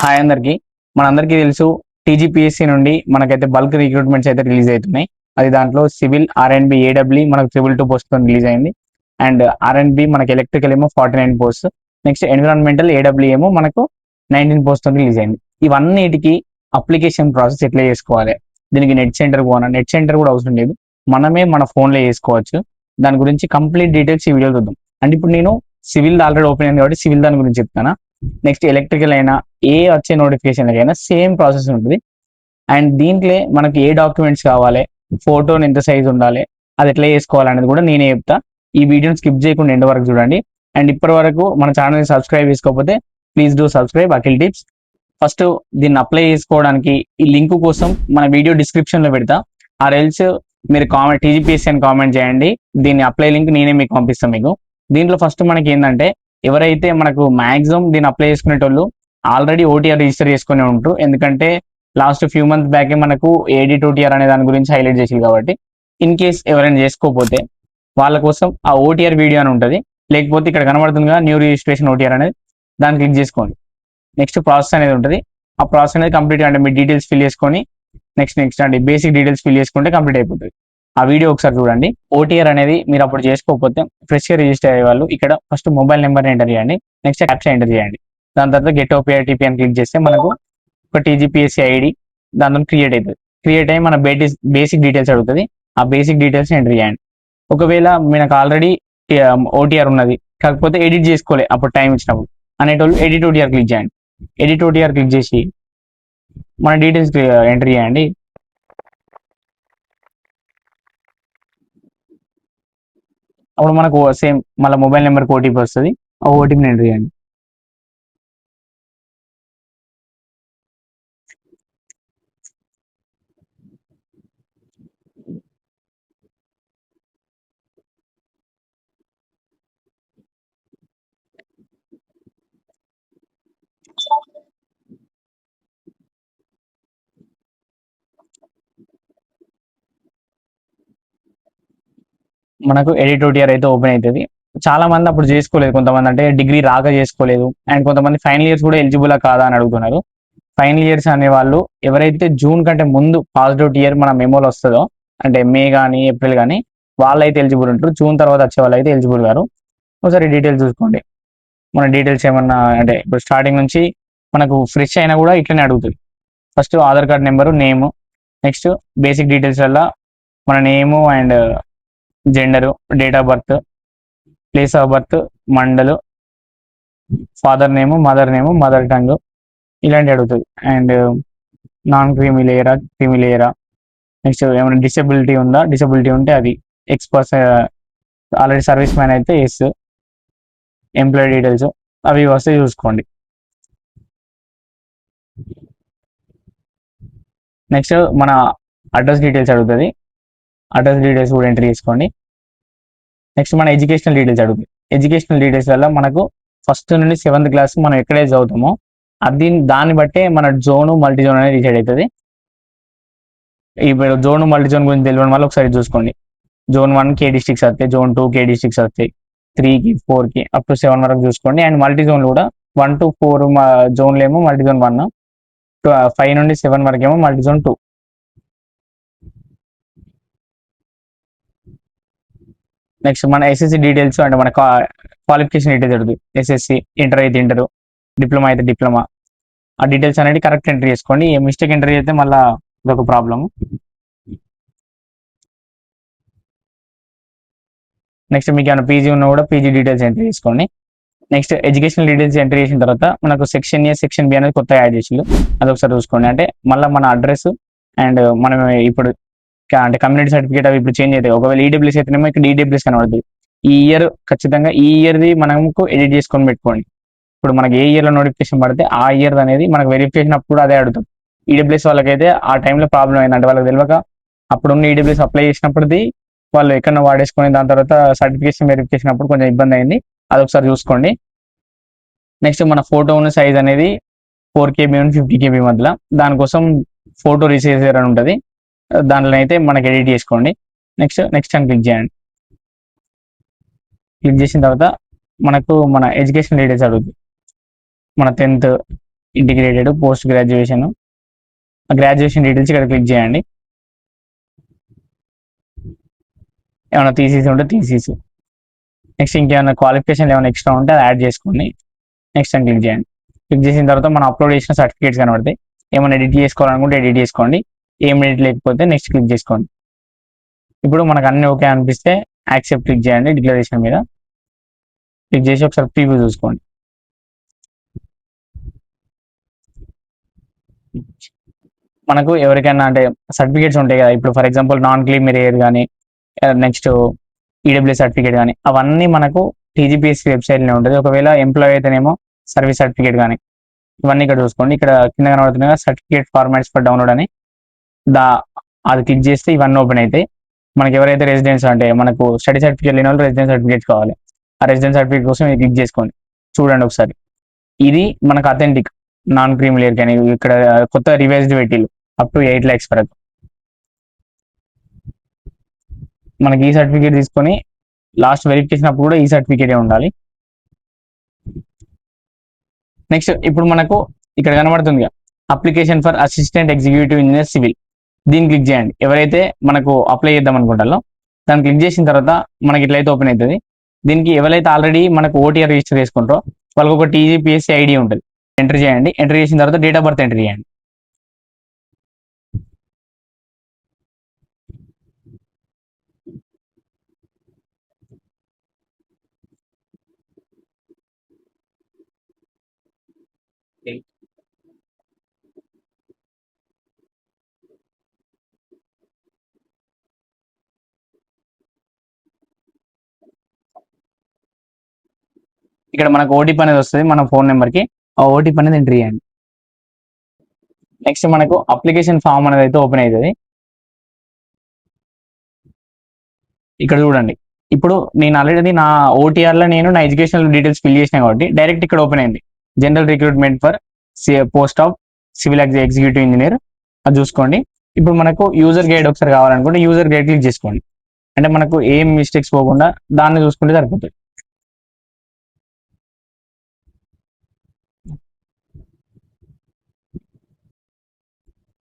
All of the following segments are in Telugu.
హాయ్ అందరికి మనందరికీ తెలుసు టీజీపీఎస్సీ నుండి మనకైతే బల్క్ రిక్రూట్మెంట్స్ అయితే రిలీజ్ అవుతున్నాయి. అది దాంట్లో సివిల్ ఆర్ఎండ్బి ఏడబ్ల్యూ మనకు ట్రిపుల్ 2 పోస్ట్ రిలీజ్ అయింది. అండ్ ఆర్ఎండ్బి మనకి ఎలక్ట్రికల్ ఏమో 49 పోస్ట్, నెక్స్ట్ ఎన్విరాన్మెంటల్ ఏడబ్ల్యూ ఏమో మనకు 19 పోస్ట్ రిలీజ్ అయింది. ఇవన్నిటికి అప్లికేషన్ ప్రాసెస్ ఎట్లా చేసుకోవాలి, దీనికి నెట్ సెంటర్ పోనా, నెట్ సెంటర్ కూడా అవసరం లేదు, మనమే మన ఫోన్లో చేసుకోవచ్చు. దాని గురించి కంప్లీట్ డీటెయిల్స్ ఈ వీడియో చూద్దాం. అంటే ఇప్పుడు నేను సివిల్ ఆల్రెడీ ఓపెన్ అయింది కాబట్టి సివిల్ దాని గురించి చెప్తాను. నెక్స్ట్ ఎలక్ట్రికల్ అయినా ఏ వచ్చే నోటిఫికేషన్లకైనా సేమ్ ప్రాసెస్ ఉంటుంది. అండ్ దీంట్లో మనకి ఏ డాక్యుమెంట్స్ కావాలి, ఫోటోని ఎంత సైజ్ ఉండాలి, అది ఎట్లా చేసుకోవాలనేది కూడా నేనే చెప్తా. ఈ వీడియోని స్కిప్ చేయకుండా ఎండ్ వరకు చూడండి. అండ్ ఇప్పటి వరకు మన ఛానల్ని సబ్స్క్రైబ్ చేసుకోకపోతే please do subscribe Akhil tips. First దీన్ని అప్లై చేసుకోవడానికి ఈ లింక్ కోసం మన వీడియో డిస్క్రిప్షన్లో పెడతా. ఆ రెల్స్ మీరు కామెంట్ టీజీపీఎస్సీ అని కామెంట్ చేయండి, దీన్ని అప్లై లింక్ నేనే మీకు పంపిస్తాను. మీకు దీంట్లో ఫస్ట్ మనకి ఏంటంటే ఎవరైతే మనకు మ్యాక్సిమం దీన్ని అప్లై చేసుకునేటోళ్ళు ఆల్రెడీ ఓటీఆర్ రిజిస్టర్ చేసుకుని ఉంటారు. ఎందుకంటే లాస్ట్ ఫ్యూ మంత్స్ బ్యాకే మనకు ఏడిట్ ఓటీఆర్ అనే దాని గురించి హైలైట్ చేసింది కాబట్టి ఇన్ కేస్ ఎవరైనా చేసుకోకపోతే వాళ్ళ కోసం ఆ ఓటీఆర్ వీడియో అని ఉంటుంది. లేకపోతే ఇక్కడ కనబడుతుందిగా న్యూ రిజిస్ట్రేషన్ ఓటీఆర్ అనేది, దాన్ని క్లిక్ చేసుకోండి. నెక్స్ట్ ప్రాసెస్ అనేది ఉంటుంది. ఆ ప్రాసెస్ అనేది కంప్లీట్ అంటే మీ డీటెయిల్స్ ఫిల్ చేసుకొని నెక్స్ట్ అంటే బేసిక్ డీటెయిల్స్ ఫిల్ చేసుకుంటే కంప్లీట్ అయిపోతుంది. ఆ వీడియో ఒకసారి చూడండి. ఓటీఆర్ అనేది మీరు అప్పుడు చేసుకోకపోతే ఫ్రెష్గా రిజిస్టర్ అయ్యే వాళ్ళు ఇక్కడ ఫస్ట్ మొబైల్ నెంబర్ ఎంటర్ చేయండి, నెక్స్ట్ క్యాప్చా ఎంటర్ చేయండి. దాని తర్వాత గెట్ ఓపీఐటీపీ అని క్లిక్ చేస్తే మనకు ఒక టీజీపీఎస్సీ ఐడి దాంతో క్రియేట్ అవుతుంది. క్రియేట్ అయ్యి మన బేసిక్ డీటెయిల్స్ అడుగుతుంది. ఆ బేసిక్ డీటెయిల్స్ ఎంటర్ చేయండి. ఒకవేళ మనకు ఆల్రెడీ ఓటీఆర్ ఉన్నది కాకపోతే ఎడిట్ చేసుకోలే అప్పుడు టైం ఇచ్చినప్పుడు అనేటోళ్ళు ఎడిట్ ఓటీఆర్ క్లిక్ చేయండి. ఎడిట్ ఓటీఆర్ క్లిక్ చేసి మన డీటెయిల్స్ ఎంటర్ చేయండి. అప్పుడు మనకు సేమ్ మళ్ళీ మొబైల్ నెంబర్కి ఓటీపీ వస్తుంది. ఆ ఓటీపీని ఎంటర్ చేయండి. మనకు ఎడిట్ ఓటీఆర్ అయితే ఓపెన్ అవుతుంది. చాలా మంది అప్పుడు చేసుకోలేదు, కొంతమంది అంటే డిగ్రీ రాక చేసుకోలేదు, అండ్ కొంతమంది ఫైనల్ ఇయర్స్ కూడా ఎలిజిబుల్ కాదా అని అడుగుతున్నారు. ఫైనల్ ఇయర్స్ అనే వాళ్ళు ఎవరైతే జూన్ కంటే ముందు పాస్డ్ అవుట్ ఇయర్ మన మెమోలో వస్తుందో, అంటే మే కానీ ఏప్రిల్ కానీ వాళ్ళైతే ఎలిజిబుల్ ఉంటారు. జూన్ తర్వాత వచ్చే వాళ్ళు అయితే ఎలిజిబుల్ గారు. ఒకసారి డీటెయిల్స్ చూసుకోండి. మన డీటెయిల్స్ ఏమన్నా అంటే ఇప్పుడు స్టార్టింగ్ నుంచి మనకు ఫ్రెష్ అయినా కూడా ఇట్లనే అడుగుతుంది. First Aadhaar card number, name, next basic details వల్ల మన name and gender, date of birth, place of birth, mandal, father name, mother name, mother tongue ఇలాంటివి అడుగుతుంది. అండ్ నాన్ క్రీమీ లేయరా, క్రీమీ లేయరా, నెక్స్ట్ ఏమైనా డిసెబిలిటీ ఉందా, డిసెబిలిటీ ఉంటే అది, ఆల్రెడీ సర్వీస్ మ్యాన్ అయితే ఎస్, ఎంప్లాయీ డీటెయిల్స్ అవి వస్తే చూసుకోండి. నెక్స్ట్ మన అడ్రస్ డీటెయిల్స్ అడుగుతుంది. అడ్రస్ డీటెయిల్స్ కూడా ఎంట్రీ చేసుకోండి. నెక్స్ట్ మన ఎడ్యుకేషనల్ డీటెయిల్స్ అడుగుతుంది. ఎడ్యుకేషనల్ డీటెయిల్స్ వల్ల మనకు ఫస్ట్ నుండి 7th క్లాస్ మనం ఎక్కడైతే చదువుతామో దాన్ని బట్టే మన జోను మల్టీ జోన్ అనేది డిసైడ్ అవుతుంది. ఇప్పుడు జోన్ మల్టీ జోన్ గురించి తెలియడం వల్ల ఒకసారి చూసుకోండి. జోన్ 1కి ఏ డిస్ట్రిక్ట్స్ వస్తాయి, జోన్ 2కి ఏ డిస్ట్రిక్ట్స్ వస్తాయి, 3కి 4కి అప్ టు 7 వరకు చూసుకోండి. అండ్ మల్టీ జోన్ కూడా 1 to 4 జోన్లు ఏమో మల్టీ జోన్ 1, 5 నుండి 7 వరకు ఏమో మల్టీ జోన్ 2. నెక్స్ట్ మన ఎస్ఎస్సి డీటెయిల్స్ అంటే మన క్వాలిఫికేషన్ డీటెయిల్స్ అడుగుతుంది. ఎస్ఎస్సి, ఇంటర్ అయితే ఇంటర్, డిప్లొమా అయితే డిప్లొమా, ఆ డీటెయిల్స్ అనేది కరెక్ట్ ఎంట్రీ చేసుకోండి. ఏ మిస్టేక్ ఎంట్రీ అయితే మళ్ళీ ఇదొక ప్రాబ్లమ్. నెక్స్ట్ మీకు ఏమైనా పీజీ ఉన్నా కూడా పీజీ డీటెయిల్స్ ఎంట్రీ చేసుకోండి. నెక్స్ట్ ఎడ్యుకేషనల్ డీటెయిల్స్ ఎంట్రీ చేసిన తర్వాత మనకు సెక్షన్ ఏ, సెక్షన్ బి అనేది కొత్త యాడ్ చేసిండు, అది ఒకసారి చూసుకోండి. అంటే మళ్ళీ మన అడ్రస్ అండ్ మనం ఇప్పుడు అంటే కమ్యూనిటీ సర్టిఫికేట్ అవి ఇప్పుడు చేంజ్ అవుతాయి. ఒకవేళ ఈడబ్ల్యూఎస్ అయితేనేమో ఇక్కడ ఈడబ్ల్యూఎస్ కనబడుతుంది. ఈ ఇయర్ ఖచ్చితంగా ఈ ఇయర్ది మనకు ఎడిట్ చేసుకొని పెట్టుకోండి. ఇప్పుడు మనకి ఏ ఇయర్లో నోటిఫికేషన్ పడితే ఆ ఇయర్ అనేది మనకు వెరిఫికేషన్ అప్పుడు అదే అడుగుతాం. ఈడబ్ల్యూఎస్ వాళ్ళకైతే ఆ టైంలో ప్రాబ్లం అయిందంటే వాళ్ళకి తెలియక అప్పుడున్న ఈడబ్ల్యూఎస్ అప్లై చేసినప్పుడుది వాళ్ళు ఎక్కడో వాడేసుకొని దాని తర్వాత సర్టిఫికేషన్ వెరిఫికేషన్ అప్పుడు కొంచెం ఇబ్బంది అయింది, అది ఒకసారి చూసుకోండి. నెక్స్ట్ మన ఫోటో ఉన్న సైజ్ అనేది 4KB నుండి 50KB మధ్యలో, దానికోసం ఫోటో రిసైజర్ అని ఉంటుంది, దాంట్లో అయితే మనకి ఎడిట్ చేసుకోండి. నెక్స్ట్ అని క్లిక్ చేయండి. క్లిక్ చేసిన తర్వాత మనకు మన ఎడ్యుకేషన్ డీటెయిల్స్ అడుగుతుంది. మన 10th, integrated post graduation details ఇక్కడ క్లిక్ చేయండి. ఏమైనా థీసిస్ ఉంటే థీసిస్, నెక్స్ట్ ఇంకేమైనా క్వాలిఫికేషన్ ఏమైనా ఎక్స్ట్రా ఉంటే అది యాడ్ చేసుకోండి. నెక్స్ట్ అని క్లిక్ చేయండి. క్లిక్ చేసిన తర్వాత మనం అప్లోడ్ చేసిన సర్టిఫికేట్స్ కనబడతాయి. ఏమైనా ఎడిట్ చేసుకోవాలనుకుంటే ఎడిట్ చేసుకోండి, ఏం ఎడిట్ లేకపోతే నెక్స్ట్ క్లిక్ చేసుకోండి. ఇప్పుడు మనకు అన్ని ఓకే అనిపిస్తే యాక్సెప్ట్ క్లిక్ చేయండి. డిక్లరేషన్ మీద క్లిక్ చేసి ఒకసారి ప్రీవ్యూ చూసుకోండి. మనకు ఎవరికైనా అంటే సర్టిఫికేట్స్ ఉంటాయి కదా, ఇప్పుడు ఫర్ ఎగ్జాంపుల్ నాన్ క్లీమర్ ఎయిర్ కానీ నెక్స్ట్ ఈడబ్ల్యూ సర్టిఫికేట్ కానీ అవన్నీ మనకు టీజీపీఎస్సీ వెబ్సైట్లోనే ఉంటుంది. ఒకవేళ ఎంప్లాయ్ అయితేనేమో సర్వీస్ సర్టిఫికేట్ కానీ ఇవన్నీ ఇక్కడ చూసుకోండి. ఇక్కడ కింద కనబడుతున్నాయి సర్టిఫికేట్ ఫార్మాట్స్ ఫర్ డౌన్లోడ్ అని, అది క్లిక్ చేస్తే ఇవన్నీ ఓపెన్ అవుతాయి. మనకి ఎవరైతే రెసిడెన్స్ అంటే మనకు స్టడీ సర్టిఫికేట్ లేని వాళ్ళు రెసిడెన్స్ సర్టిఫికేట్ కావాలి. ఆ రెసిడెన్స్ సర్టిఫికేట్ కోసం ఇది క్లిక్ చేసుకోండి. చూడండి ఒకసారి, ఇది మనకు అథెంటిక్ నాన్ క్రీమ్ లేయర్ కానీ ఇక్కడ కొత్త రివైజ్డ్ పెట్టిల్లు అప్ టు 8 lakhs వరకు. మనకి ఈ సర్టిఫికేట్ తీసుకొని లాస్ట్ వెరిఫికేషన్ అప్పుడు కూడా ఈ సర్టిఫికేటే ఉండాలి. నెక్స్ట్ ఇప్పుడు మనకు ఇక్కడ కనబడుతుంది application for assistant executive engineer civil, దీన్ని క్లిక్ చేయండి. ఎవరైతే మనకు అప్లై చేద్దాం అనుకుంటారో దాన్ని క్లిక్ చేసిన తర్వాత మనకి ఇట్లయితే ఓపెన్ అవుతుంది. దీనికి ఎవరైతే ఆల్రెడీ మనకు ఓటీఆర్ రిజిస్టర్ చేసుకుంటారో వాళ్ళకి ఒక టీజీపీఎస్సీ ఐడి ఉంటుంది, ఎంటర్ చేయండి. ఎంటర్ చేసిన తర్వాత డేట్ ఆఫ్ బర్త్ ఎంటర్ చేయండి. ఇక్కడ మనకు ఓటీపీ అనేది వస్తుంది మన ఫోన్ నెంబర్కి, ఆ ఓటీపీ అనేది ఎంటర్ చేయండి. నెక్స్ట్ మనకు అప్లికేషన్ ఫామ్ అనేది అయితే ఓపెన్ అవుతుంది. ఇక్కడ చూడండి, ఇప్పుడు నేను ఆల్రెడీ నా ఓటీఆర్లో నేను నా ఎడ్యుకేషనల్ డీటెయిల్స్ ఫిల్ చేసిన కాబట్టి డైరెక్ట్ ఇక్కడ ఓపెన్ అయింది. General recruitment for post of civil executive engineer, అది చూసుకోండి. ఇప్పుడు మనకు యూజర్ గైడ్ ఒకసారి కావాలనుకుంటే యూజర్ గైడ్ క్లిక్ చేసుకోండి. అంటే మనకు ఏం మిస్టేక్స్ పోకుండా దాన్ని చూసుకుంటే సరిపోతుంది.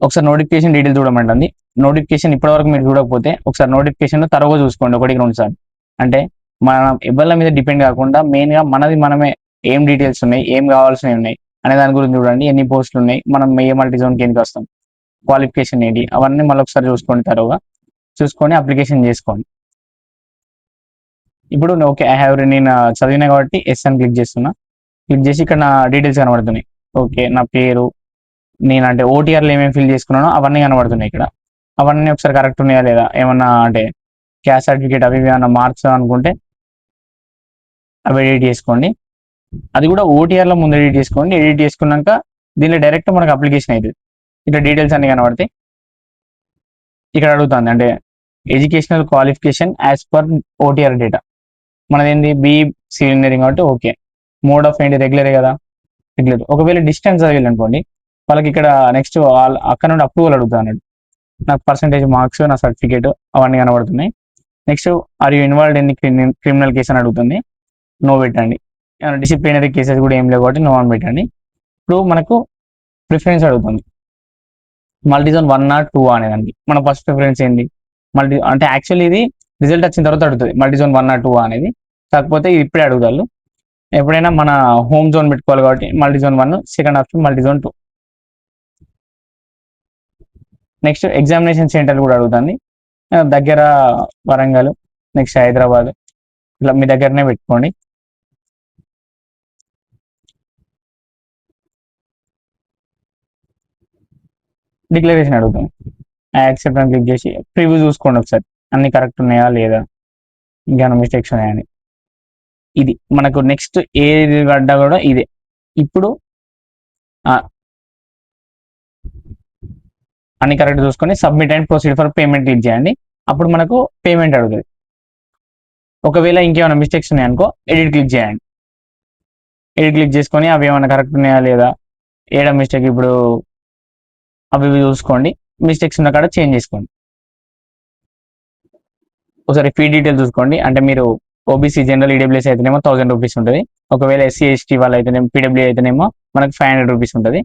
ఒకసారి నోటిఫికేషన్ డీటెయిల్ చూడమంటుంది. నోటిఫికేషన్ ఇప్పటివరకు మీరు చూడకపోతే ఒకసారి నోటిఫికేషన్ తరువాత చూసుకోండి, 1-2 సార్లు. అంటే మన ఎవరి మీద డిపెండ్ కాకుండా మెయిన్గా మనమే ఏం డీటెయిల్స్ ఉన్నాయి, ఏం కావాల్సినవి ఉన్నాయి అనే దాని గురించి చూడండి. ఎన్ని పోస్టులు ఉన్నాయి, మనం ఏ మల్టీ జోన్కి ఎందుకు వస్తాం, క్వాలిఫికేషన్ ఏంటి, అవన్నీ మళ్ళీ ఒకసారి చూసుకోండి. తరువాత చూసుకొని అప్లికేషన్ చేసుకోండి. ఇప్పుడు ఓకే నేను చదివినా కాబట్టి ఎస్ అని క్లిక్ చేస్తున్నా. క్లిక్ చేసి ఇక్కడ నా డీటెయిల్స్ కనబడుతున్నాయి. ఓకే, నా పేరు, నేను అంటే ఓటీఆర్లో ఏమేమి ఫిల్ చేసుకున్నానో అవన్నీ కనబడుతున్నాయి ఇక్కడ. అవన్నీ ఒకసారి కరెక్ట్ ఉన్నాయా లేదా, ఏమన్నా అంటే క్యాస్ట్ సర్టిఫికేట్ అవి ఏమన్నా మార్క్స్ అనుకుంటే అవి ఎడిట్ చేసుకోండి. అది కూడా ఓటీఆర్లో ముందు ఎడిట్ చేసుకోండి. ఎడిట్ చేసుకున్నాక దీనిలో డైరెక్ట్ మనకు అప్లికేషన్ అవుతుంది. ఇక్కడ డీటెయిల్స్ అన్ని కనబడతాయి. ఇక్కడ అడుగుతుంది అంటే educational qualification as per OTR data, మనది ఏంది బీఈ సివిల్ ఇంజనీరింగ్ కాబట్టి ఓకే. మోడ్ ఆఫ్ ఏంటి రెగ్యులరే కదా, రెగ్యులర్. ఒకవేళ డిస్టెన్స్ చదివాలి అనుకోండి వాళ్ళకి ఇక్కడ నెక్స్ట్ అక్కడ నుండి అప్రూవల్ అడుగుతాను. నాకు పర్సంటేజ్ మార్క్స్, నా సర్టిఫికేట్ అవన్నీ కనబడుతున్నాయి. Next are you involved in criminal case అని అడుగుతుంది, నో పెట్టండి. డిసిప్లినరీ కేసెస్ కూడా ఏం లేవు కాబట్టి నో అని పెట్టండి. ఇప్పుడు మనకు ప్రిఫరెన్స్ అడుగుతుంది, మల్టీ జోన్ 1 or 2 అనేదానికి. మన ఫస్ట్ ప్రిఫరెన్స్ ఏంది, మల్టీ అంటే యాక్చువల్లీ ఇది రిజల్ట్ వచ్చిన తర్వాత అడుగుతుంది మల్టీ జోన్ 1 or 2 అనేది. కాకపోతే ఇది ఇప్పుడే అడుగుతారు. ఎప్పుడైనా మన హోమ్ జోన్ పెట్టుకోవాలి కాబట్టి multi zone 1, second option multi zone 2. Next examination centre కూడా అడుగుతుంది. దగ్గర వరంగల్, నెక్స్ట్ హైదరాబాద్, ఇట్లా మీ దగ్గరనే పెట్టుకోండి. డిక్లరేషన్ అడుగుతాం, యాక్సెప్ట్ అని క్లిక్ చేసి ప్రివ్యూ చూసుకోండి ఒకసారి అన్ని కరెక్ట్ ఉన్నాయా లేదా, ఇంకేమైనా మిస్టేక్స్ ఉన్నాయని. ఇది మనకు నెక్స్ట్ ఏది పడ్డా కూడా ఇదే. ఇప్పుడు అన్ని కరెక్ట్ చూసుకొని submit and proceed for payment click చేయండి. అప్పుడు మనకు పేమెంట్ అడుగుతుంది. ఒకవేళ ఇంకేమైనా మిస్టేక్స్ ఉన్నాయనుకో ఎడిట్ క్లిక్ చేయండి. ఎడిట్ క్లిక్ చేసుకొని అవి ఏమైనా కరెక్ట్ ఉన్నాయా లేదా, ఏడా మిస్టేక్ ఇప్పుడు అవి చూసుకోండి. మిస్టేక్స్ ఉన్న కాడ చేంజ్ చేసుకోండి. ఒకసారి ఫీ డీటెయిల్ చూసుకోండి. అంటే మీరు ఓబీసీ జనరల్ ఈడబ్ల్యూఎస్ అయితేనేమో 1000 రూపీస్ ఉంటుంది. ఒకవేళ ఎస్సీ ఎస్టీ వాళ్ళు అయితేనేమో పీడబ్ల్యూ అయితేనేమో మనకు 500 రూపీస్ ఉంటుంది.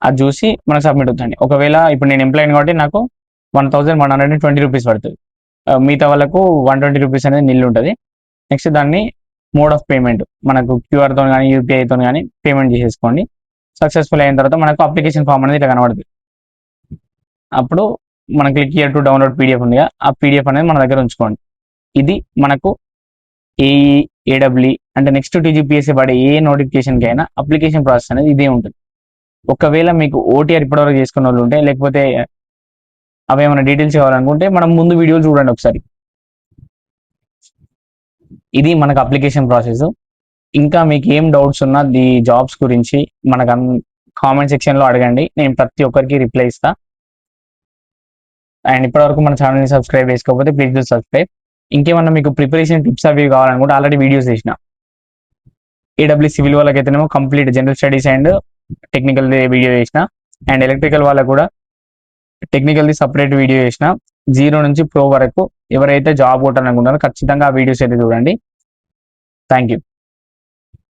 అది చూసి మనకు సబ్మిట్ అవుతుంది. ఒకవేళ ఇప్పుడు నేను ఎంప్లాయీ కాబట్టి నాకు 1120 రూపీస్ పడుతుంది. మిగతా వాళ్ళకు 120 రూపీస్ అనేది నిల్ ఉంటుంది. నెక్స్ట్ దాన్ని మోడ్ ఆఫ్ పేమెంట్ మనకు క్యూఆర్తో కానీ యూపీఐతో కానీ పేమెంట్ చేసేసుకోండి. సక్సెస్ఫుల్ అయిన తర్వాత మనకు అప్లికేషన్ ఫామ్ అనేది ఇట్లా కనబడుతుంది. అప్పుడు మనం click here to download PDF ఉంది, ఆ పీడిఎఫ్ అనేది మన దగ్గర ఉంచుకోండి. ఇది మనకు ఏఈ ఏడబ్ల్యూ అంటే నెక్స్ట్ టీజీపీఎస్సీ పడే ఏ నోటిఫికేషన్కి అయినా అప్లికేషన్ ప్రాసెస్ అనేది ఇదే ఉంటుంది. ఒకవేళ మీకు ఓటీఆర్ ఇప్పటివరకు చేసుకున్న వాళ్ళు ఉంటే, లేకపోతే అవి ఏమైనా డీటెయిల్స్ కావాలనుకుంటే మనం ముందు వీడియోలు చూడండి ఒకసారి. ఇది మనకు అప్లికేషన్ ప్రాసెస్. ఇంకా మీకు ఏం డౌట్స్ ఉన్నా ఈ జాబ్స్ గురించి మనకు కామెంట్ సెక్షన్లో అడగండి, నేను ప్రతి ఒక్కరికి రిప్లై ఇస్తా. అండ్ ఇప్పటివరకు మన ఛానల్ని సబ్స్క్రైబ్ చేసుకోకపోతే ప్లీజ్ డూ సబ్స్క్రైబ్. ఇంకేమన్నా మీకు ప్రిపరేషన్ టిప్స్ అవి కావాలనుకుంటే ఆల్రెడీ వీడియోస్ చేసిన. ఏడబ్ల్యూ సివిల్ వాళ్ళకైతేనేమో complete general studies and technical video చేసిన, అండ్ ఎలక్ట్రికల్ వాళ్ళకు కూడా టెక్నికల్ది సపరేట్ వీడియో చేసిన. 0 నుంచి ప్రో వరకు ఎవరైతే జాబ్ కొట్టాలనుకుంటారో ఖచ్చితంగా ఆ వీడియోస్ అయితే చూడండి. Thank you.